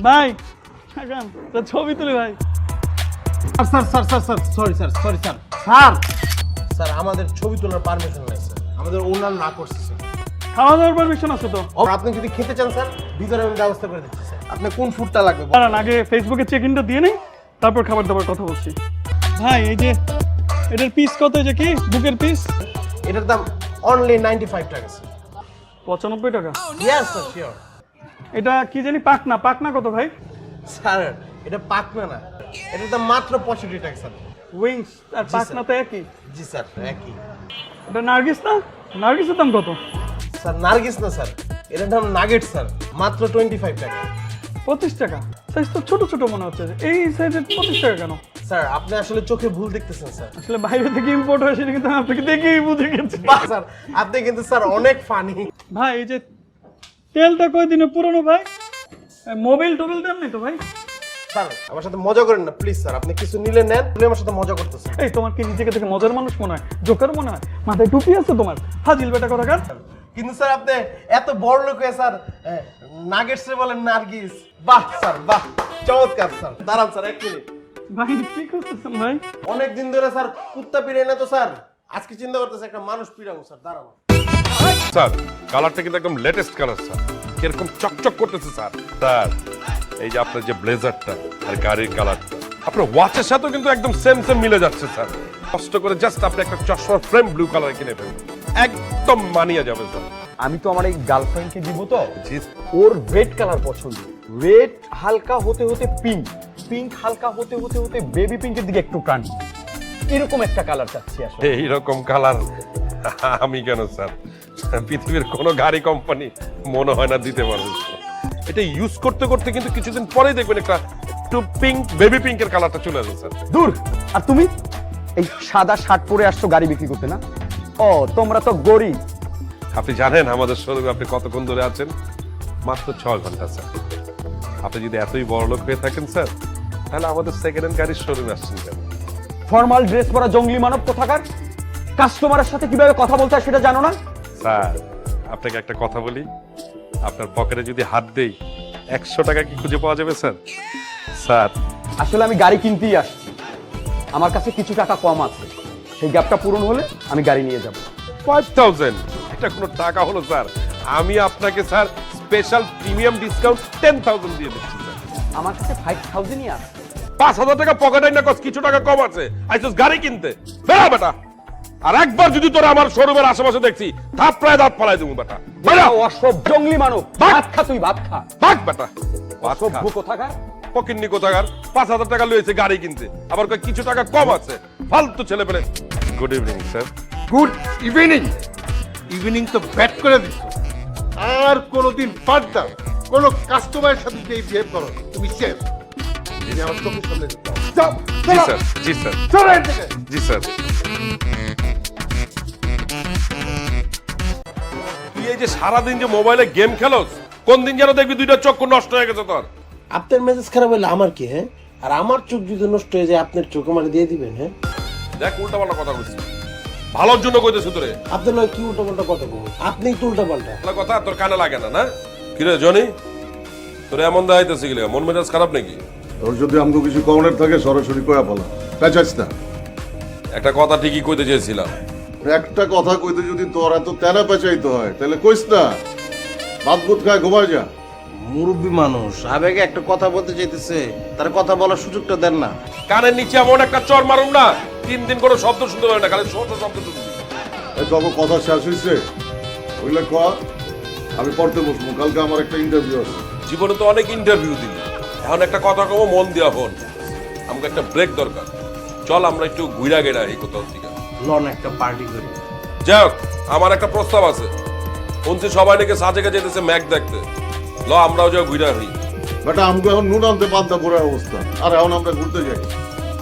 ভাই এখন তো ছবি তুলি ভাই। স্যার আমাদের ছবি তোলার পারমিশন নাই স্যার, আমাদের ওনার না করছে স্যার। খাওয়া দাওয়ার পারমিশন আছে তো? আপনি যদি খেতে চান স্যার ভিতরে আমি ব্যবস্থা করে দিচ্ছি স্যার। আপনি কোন ফুডটা লাগবে? দাঁড়ান আগে ফেসবুকে চেক ইনটা দিয়ে নেই, তারপর খাবার দাবার কথা বলছি। ভাই এই যে এটার পিস কত, যে কি বুকের পিস? এটার দাম অনলি 95 টাকা স্যার। 95 টাকা? Yes sir, sure. এটা কি জানি পাকনা, পাকনা কত ভাই? স্যার এটা পাকনা না, এটার দাম মাত্র 65 টাকা স্যার। উইংস আর পাকনা তো একই? জি স্যার একই। এটা নার্গিস না? নার্গিসের দাম কত? স্যার নার্গিস না স্যার, এটার দাম নাগেট স্যার, মাত্র 25 টাকা। 25 টাকা? সাইজ তো ছোট ছোট মনে হচ্ছে, এই সাইজের 25 টাকা কেন? স্যার আপনি আসলে চোখে ভুল দেখতেছেন স্যার। আসলে বাইরে থেকে ইম্পোর্ট হয় সেটা কিন্তু আমি আপনাকে দেখেই বুঝে গেছি। বাহ স্যার, আপনি কিন্তু স্যার অনেক ফানি। ভাই এই যে তেলটা কয়দিনের পুরনো ভাই? মোবাইল টোবাইল দেন নাই তো ভাই? স্যার আমার সাথে মজা করেন না প্লিজ স্যার, আপনি কিছু নিলে নেন, আপনি আমার সাথে মজা করতেছেন। এই তোমার কি নিজেকে দেখে মজার মানুষ মনে হয়, জোকার মনে হয়? মাথায় টুপি আছে তোমার, ফাজিল বেটা কোথাকার। কিন্তু স্যার আপনি এত বড় লোক হয়ে স্যার নাগেটস রে বলেন নার্গিস। বাহ স্যার বাহ, চমৎকার স্যার। দাঁড়ান স্যার এক মিনিট। ভাই কি করতেছেন ভাই? অনেক দিন ধরে স্যার কুত্তা পিড়াই না তো স্যার, আজকে চিন্তা করতেছে একটা মানুষ পিড়াবো স্যার। দাঁড়াবো স্যার, কালারটা কিন্তু একদম লেটেস্ট কালার স্যার, কিরকম চকচক করতেছে স্যার। স্যার এই যে আপনার যে ব্লেজারটা আর গাড়ির কালারটা আপনার ওয়াচের সাথেও কিন্তু একদম সেম সেম মিলে যাচ্ছে স্যার। কষ্ট করে জাস্ট আপনি একটা চশমার ফ্রেম ব্লু কালার কিনে ফেলুন, একদম মানিয়ে যাবে স্যার। আমি তো আমার এই গার্লফ্রেন্ডকে দিব তো, জি ওর রেড কালার পছন্দ। রেড হালকা হতে হতে পিঙ্ক, পিঙ্ক হালকা হতে হতে হতে বেবি পিঙ্কের দিকে একটু টান, এরকম একটা কালার চাচ্ছি আসলে। এইরকম কালার আমি কেন স্যার, পৃথিবীর কোনো গাড়ি কোম্পানি মনে হয় না দিতে পারবে। এটা ইউজ করতে করতে কিন্তু কিছুদিন পরেই দেখবেন একটা একটু পিঙ্ক বেবি পিঙ্কের কালারটা চলে আসবে স্যার। দূর, আর তুমি এই সাদা শার্ট পরে আসছো গাড়ি বিক্রি করতে না? ও তোমরা তো গরিব। আপনি জানেন আমাদের শোরুমে আপনি কতক্ষণ ধরে আছেন? মাত্র 6 ঘন্টা স্যার। আপনি যদি এতই বড় লোক হয়ে থাকেন স্যার, তাহলে আমাদের সেকেন্ড হ্যান্ড গাড়ির শোরুমে আসছেন কেন? ফর্মাল ড্রেস পরা জঙ্গলি মানব কোথাকার, কাস্টমারের সাথে কিভাবে কথা বলতে হয় সেটা জানো না? স্যার আপনাকে একটা কথা বলি, আপনার পকেটে যদি হাত দেই 100 টাকা কি খুঁজে পাওয়া যাবে স্যার? স্যার আসলে আমি গাড়ি কিনতেই আসছি, আমার কাছে কিছু টাকা কম আছে, সেই গ্যাপটা পূরণ হলে আমি গাড়ি নিয়ে যাব। 5000 এটা কোনো টাকা হলো স্যার? আমি আপনাকে স্যার স্পেশাল প্রিমিয়াম ডিসকাউন্ট 10000 দিয়ে দিচ্ছি স্যার। আমার কাছে 5000ই আছে। 5000 টাকা পকেটে না কস কিছু টাকা কম আছে, আইছস গাড়ি কিনতে? বেড়া বেটা, আর একবার যদি তোরা আমার শোরুমের আশেপাশে দেখছি থাপড়ায় দাঁত ফালাই দেবো বেটা। বেড়া অসভ্য জঙ্গলি মানব, ভাত খা তুই, ভাত খা। ভাগ বেটা, অসভ্য কোথাকার। পকিন্নি কোথাকার 5000 টাকা লইছে গাড়ি কিনতে, আবার কয় কিছু টাকা কম আছে, ফালতু ছেলে পেলে। Good evening sir. Good evening. Evening তো ব্যাট করে দিচ্ছ, আর কোনোদিন ফার্দার কোনো কাস্টমারের সাথে যদি বিহেভ করো তুমি সেফ। তুমি আমার চোখের সামনে যাও। জি স্যার, জি স্যার, চলো এখান থেকে। জি স্যার। তুই এই যে সারাদিন যে মোবাইলে গেম খেলোস, কোন দিন যেন দেখবি দুইটা চক্ষু নষ্ট হয়ে গেছে তোর। আপনার মেজাজ খারাপ হলে আমার কি? হ্যাঁ, আর আমার চোখ যদি নষ্ট হয়ে যায় আপনার চোখ আমার দিয়ে দিবেন? হ্যাঁ, দেখ উল্টা পাল্টা কথা কইছিস, ভালোর জন্য কইতেছ তোরে। আপনার নয় কি উল্টা পাল্টা কথা বলুন, আপনিই তো উল্টা পাল্টা। ভালো কথা তোর কানে লাগে না? না কিরে জনি, তোরে এমন দেখাইতেছে গেলে মন মেজাজ খারাপ নাকি? তোর যদি আমাকে কিছু কমনের থাকে সরাসরি কয়া বলা, পেঁচাইস না। একটা কথা ঠিকই কইতে চেয়েছিলাম। একটা কথা কইতে যদি তোর এত তেনা পেঁচাইতে হয় তাহলে কইস না, ভাত বুত খায় ঘুমায় যা। মুরব্বী মানুষ আবেগে একটা কথা বলতে চাইতেছে, তার কথা বলার সুযোগটা দেন না। কানের নিচে এমন একটা চর মারুম না, 3 দিন কোনো শব্দ শুনতে পারে না, খালি ছোট শব্দ শুনবি। এই তখন কথা শেষ হয়েছে বুঝলে ক, আমি পড়তে বসবো, কালকে আমার একটা ইন্টারভিউ আছে। জীবনে তো অনেক ইন্টারভিউ দিলি, এখন একটা কথা কব মন দিয়া হন। আমাকে একটা ব্রেক দরকার, চল আমরা একটু ঘুরা গেড়া এই কোথাও থেকে। লন একটা পার্টি করি। যাই হোক, আমার একটা প্রস্তাব আছে। শুনছি সবাই নাকি সাজেকে যেতেছে ম্যাক দেখতে, ল আমরাও যাও ঘুরা হই। বেটা আমাকে এখন নুন আনতে পান্তা পড়ে অবস্থা, আর এখন আমরা ঘুরতে যাই।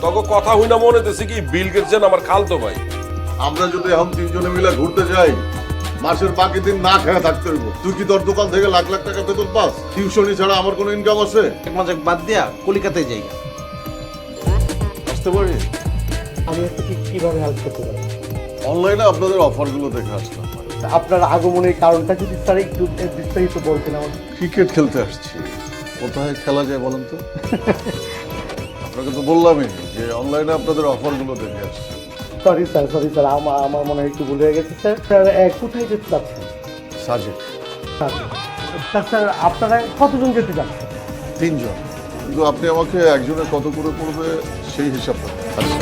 তখন কথা হই না মনে হইতেছে কি বিল গেটস আমার খালতো ভাই। আমরা যদি এখন 3 জনে মিলে ঘুরতে যাই, মাসের বাকি দিন না খেয়ে থাকতে হইব। তুই কি তোর দোকান থেকে লাখ লাখ টাকা বেতন পাস? টিউশনি ছাড়া আমার কোনো ইনকাম আছে? এক মজাক বাদ দিয়া কলিকাতায় যাই। আসতে পারি? আমি আপনাকে কিভাবে হেল্প করতে পারি? অনলাইনে আপনাদের অফারগুলো দেখে আসলাম। আপনার আগমনের কারণটা যদি স্যার একটু বিস্তারিত বলতেন আমাকে। ক্রিকেট খেলতে আসছি, কোথায় খেলা যায় বলেন তো? আপনাকে তো বললামই যে অনলাইনে আপনাদের অফারগুলো দেখে আসছি। সরি স্যার আমার মনে হয় একটু ভুল হয়ে গেছে স্যার। স্যার কোথায় যেতে চাচ্ছেন? সাজেক স্যার আপনারা কতজন যেতে চাচ্ছেন? 3 জন, কিন্তু আপনি আমাকে একজনের কত করে পড়বে সেই হিসাবটা। আচ্ছা,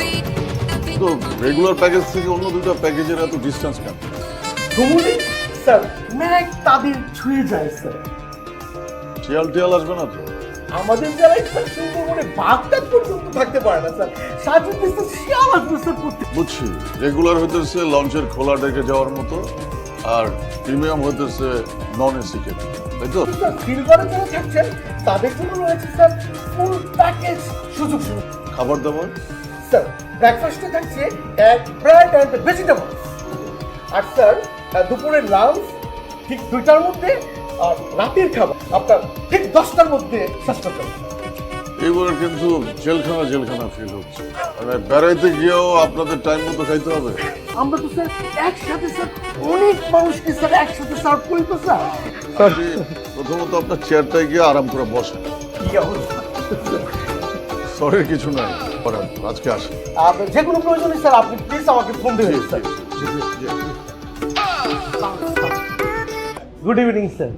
তো রেগুলার প্যাকেজ থেকে অন্য 2টা প্যাকেজের এত ডিস্টেন্স কেন? ঘুমুলি স্যার ম্যাক তাদের ছুঁয়ে যায় স্যার। শিয়াল টিয়াল আসবে না তো? আমাদের যারা স্যার সুন্দরবনে বাগদাদ পর্যন্ত থাকতে পারে না স্যার, সাজেক স্যার শিয়াল আসবে স্যার করতে। বুঝছি, রেগুলার হইতেছে লঞ্চের খোলা ডেকে যাওয়ার মতো, আর প্রিমিয়াম হইতেছে নন এসি কেবিন, তাই তো? স্যার সিলভারে যারা থাকছেন তাদের জন্য রয়েছে স্যার ফুল প্যাকেজ সুযোগ সুবিধা। খাবার দাবার স্যার ব্রেকফাস্টে থাকছে এগ ব্রেড অ্যান্ড ভেজিটেবল, আর স্যার দুপুরের লাঞ্চ ঠিক 2টার মধ্যে, আর রাতের খাবার আপনার ঠিক 10টার মধ্যে শেষ করতে হবে। এবারে কিন্তু জেলখানা ফিল হচ্ছে। মানে বেড়াইতে গিয়েও আপনাদের টাইম মতো খাইতে হবে। আমরা তো স্যার একসাথে স্যার অনেক মানুষকে স্যার একসাথে সার্ভ করি তো স্যার। আপনি প্রথমত আপনার চেয়ারটায় গিয়ে আরাম করে বসেন। কি অবস্থা? সরি কিছু নাই, পড়ান, আজকে আসেন। আর যে কোনো প্রয়োজনে স্যার আপনি প্লিজ আমাকে ফোন দেবেন স্যার। গুড ইভিনিং স্যার,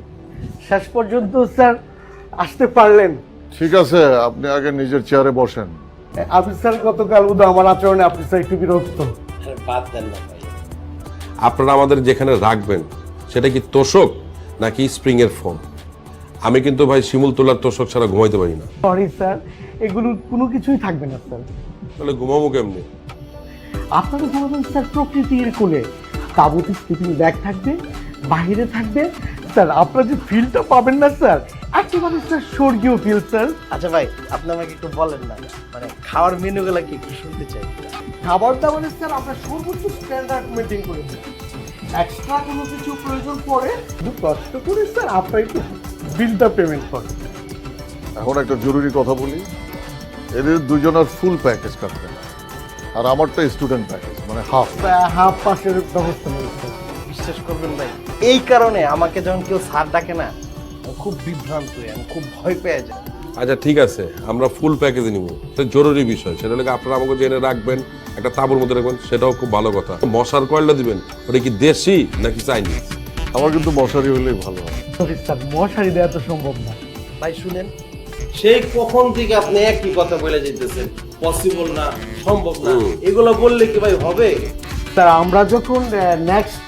শেষ পর্যন্ত স্যার আসতে পারলেন। ঠিক আছে, আপনি আগে নিজের চেয়ারে বসেন। আপনি স্যার গতকাল উদয় আমার আচরণে আপনি স্যার একটু বিরক্ত। আপনারা আমাদের যেখানে রাখবেন সেটা কি তোষক নাকি স্প্রিং এর ফোম? আমি কিন্তু ভাই শিমুল তোলার তোষক ছাড়া ঘুমাইতে পারি না। সরি স্যার, এগুলো কোনো কিছুই থাকবে না স্যার। তাহলে ঘুমাবো কেমনি? আপনারা ঘুমাবেন স্যার প্রকৃতির কোলে, তাঁবুতে স্লিপিং ব্যাগ থাকবে, বাইরে থাকবে স্যার। আপনারা যে ফিলটা পাবেন না স্যার, একেবারে স্যার স্বর্গীয় ফিল স্যার। আচ্ছা ভাই, আপনি আমাকে একটু বলেন না, মানে খাওয়ার মেনুগুলো কি একটু শুনতে চাই। খাবার দাবারের স্যার আমরা সর্বোচ্চ স্ট্যান্ডার্ড মেনটেন করেছি। এক্সট্রা কোনো কিছু প্রয়োজন পড়ে একটু কষ্ট করে স্যার আপনারা একটু বিলটা পেমেন্ট করেন। এখন একটা জরুরি কথা বলি, এদের দুজনের ফুল প্যাকেজ কাটবে, আর আমারটা স্টুডেন্ট প্যাকেজ, মানে হাফ পাসের ব্যবস্থা রয়েছে। বিশ্বাস করবেন ভাই, এই কারণে আমাকে যখন কেউ স্যার ডাকে না, আমি খুব বিভ্রান্ত হই, আমি খুব ভয় পেয়ে যাই। আচ্ছা ঠিক আছে, আমরা ফুল প্যাকেজ নিব, এটা জরুরি বিষয়। সেটা লাগে আপনারা আমাকে জেনে রাখবেন, একটা তাঁবুর মধ্যে রাখবেন, সেটাও খুব ভালো কথা। মশার কয়লা দিবেন, ওটা কি দেশি নাকি চাইনিজ? আমার কিন্তু মশারি হলেই ভালো হয়। সরি স্যার, মশারি দেওয়া তো সম্ভব না। ভাই শুনেন, সেই কখন থেকে আপনি একই কথা বলে যেতেছেন, পসিবল না, সম্ভব না, এগুলো বললে কি ভাই হবে? স্যার আমরা যখন নেক্সট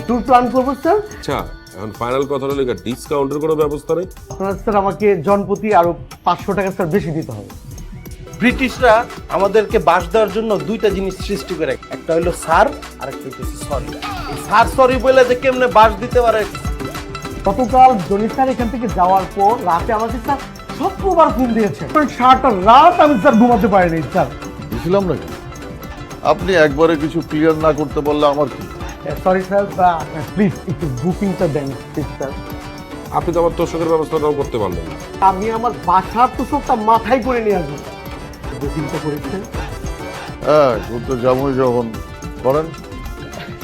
ট্যুর প্ল্যান করবো স্যার, আচ্ছা এখন ফাইনাল কথা হলো ডিসকাউন্টের কোনো ব্যবস্থা নেই? আপনারা স্যার আমাকে জনপ্রতি আরো 500 টাকা স্যার বেশি দিতে হবে। ব্রিটিশরা আমাদেরকে বাস দেওয়ার জন্য 2টা জিনিস সৃষ্টি করে, একটা হলো স্যার আর একটা হচ্ছে সরি। স্যার সরি বলে যে কেমনে বাস দিতে পারে। গতকাল জনি স্যার এখান থেকে যাওয়ার পর রাতে আমাকে স্যার 17 বার ফোন দিয়েছে। সারাটা রাত আমি স্যার ঘুমাতে পারিনি স্যার। বুঝলাম নাকি? আপনি একবারে কিছু ক্লিয়ার না করতে বললে আমার কি? সরি স্যার, প্লিজ একটু বুকিংটা দেন প্লিজ স্যার। আপনি তো আমার তোষকের ব্যবস্থাটাও করতে পারলেন না। আমি আমার বাসার তো সবটা মাথায় করে নিয়ে আসবো। বুকিংটা করেছেন? হ্যাঁ, ঘুরতে যাবোই যখন করেন।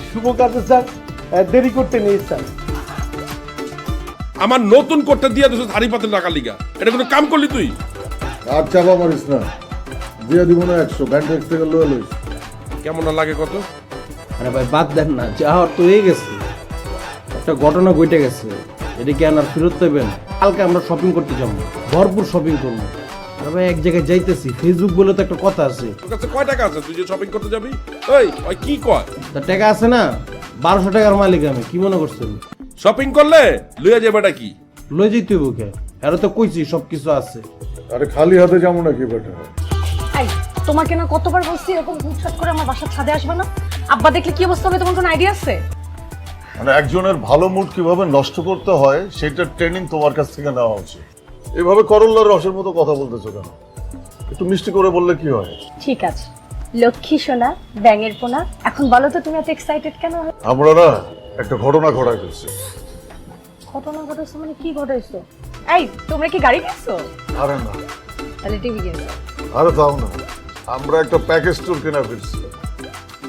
শুভ কাজে স্যার দেরি করতে নেই স্যার। আমার নতুন করতে দিয়ে দিছিস হাড়ি পাতের টাকা লিগা, এটা কোনো কাম করলি তুই? আর চাপা মারিস না, দিয়ে দিব না 100, ব্যান্ডেক্স থেকে লয়ে লইস। কেমন না লাগে কত? আরে ভাই বাদ দেন না, যা হওয়ার তো হয়ে গেছে, একটা ঘটনা ঘটে গেছে, এটা কি আর ফেরত দেবেন? কালকে আমরা শপিং করতে যাবো, ভরপুর শপিং করবো। আরে ভাই এক জায়গায় যাইতেছি, ফেসবুক বলে তো একটা কথা আছে। তোর কাছে কয় টাকা আছে তুই যে শপিং করতে যাবি? ওই কি কয়? তা টাকা আছে না, 1200 টাকার মালিক আমি, কি মনে করছেন? শপিং করলে লইয়া যাবেটা কি? লই যেতে বুকে, আর তো কইছি সবকিছু আছে। আরে খালি হাতে যাবো নাকি বেটা? এই তোমাকে না কতবার বলছি এরকম হুটহাট করে আমার বাসার ছাদে আসবে না। আব্বা দেখলে কি অবস্থা হবে, তোমার কোনো আইডিয়া আছে? মানে একজনের ভালো মুড কিভাবে নষ্ট করতে হয় সেটা ট্রেনিং তোমার কাছ থেকে নেওয়া উচিত। এভাবে করল্লার রসের মতো কথা বলতেছো কেন? একটু মিষ্টি করে বললে কি হয়? ঠিক আছে লক্ষ্মী সোনা, ব্যাঙের পোনা, এখন বলো তো তুমি এত এক্সাইটেড কেন? আমরা না একটা ঘটনা ঘটাই ফেলছি। ঘটনা ঘটেছো মানে কি ঘটাইছো? এই তোমরা কি গাড়ি কিনছো? আরে না, তাহলে টিভি কিনছো? আরে তাও না, আমরা একটা প্যাকেজ ট্যুর কিনা ফেলছি।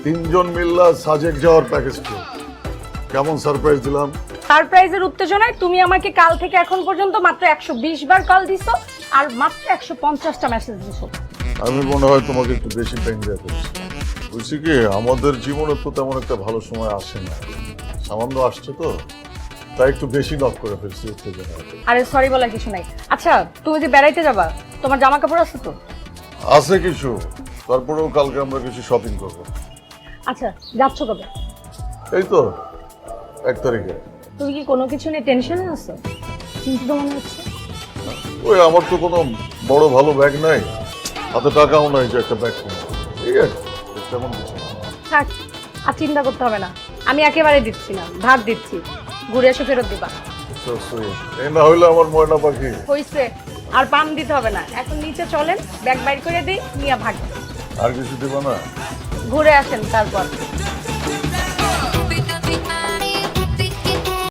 3 জন মিল্লা সাজেক যাওয়ার প্যাকেজ ট্যুর। কেমন সারপ্রাইজ দিলাম? সারপ্রাইজের উত্তেজনায় তুমি আমাকে কাল থেকে এখন পর্যন্ত মাত্র 120 বার কল দিছো আর মাত্র 150টা মেসেজ দিছো। আমি মনে হয় তোমাকে একটু বেশি টাইম দেওয়া করছি। বলছি কি, আমাদের জীবনে তো তেমন একটা ভালো সময় আসে না, সামান্য আসছে তো, তাই একটু বেশি নক করে ফেলছি উত্তেজনা। আরে সরি বলা কিছু নাই। আচ্ছা তুমি যে বেড়াইতে যাবা, তোমার জামা কাপড় আছে তো? আছে কিছু, তারপরেও কালকে আমরা কিছু শপিং করবো। আচ্ছা যাচ্ছ কবে? এই তো 1 তারিখে। তুমি কি কোনো কিছু নিয়ে টেনশনে আছো? চিন্তিত মনে হচ্ছে। ওই আমার তো কোনো বড় ভালো ব্যাগ নাই, হাতে টাকাও নাই যে একটা ব্যাগ কিনবো, ঠিক আছে, তেমন কিছু না। থাক, আর চিন্তা করতে হবে না, আমি একেবারে দিচ্ছি না, ধার দিচ্ছি, ঘুরে এসে ফেরত দিবা। So sweet. এই না হইলে আমার ময়না পাখি। হইছে, আর পাম দিতে হবে না, এখন নিচে চলেন, ব্যাগ বাইর করে দিই, নিয়ে ভাগ। আর কিছু দেবো না? ঘুরে আসেন তারপর।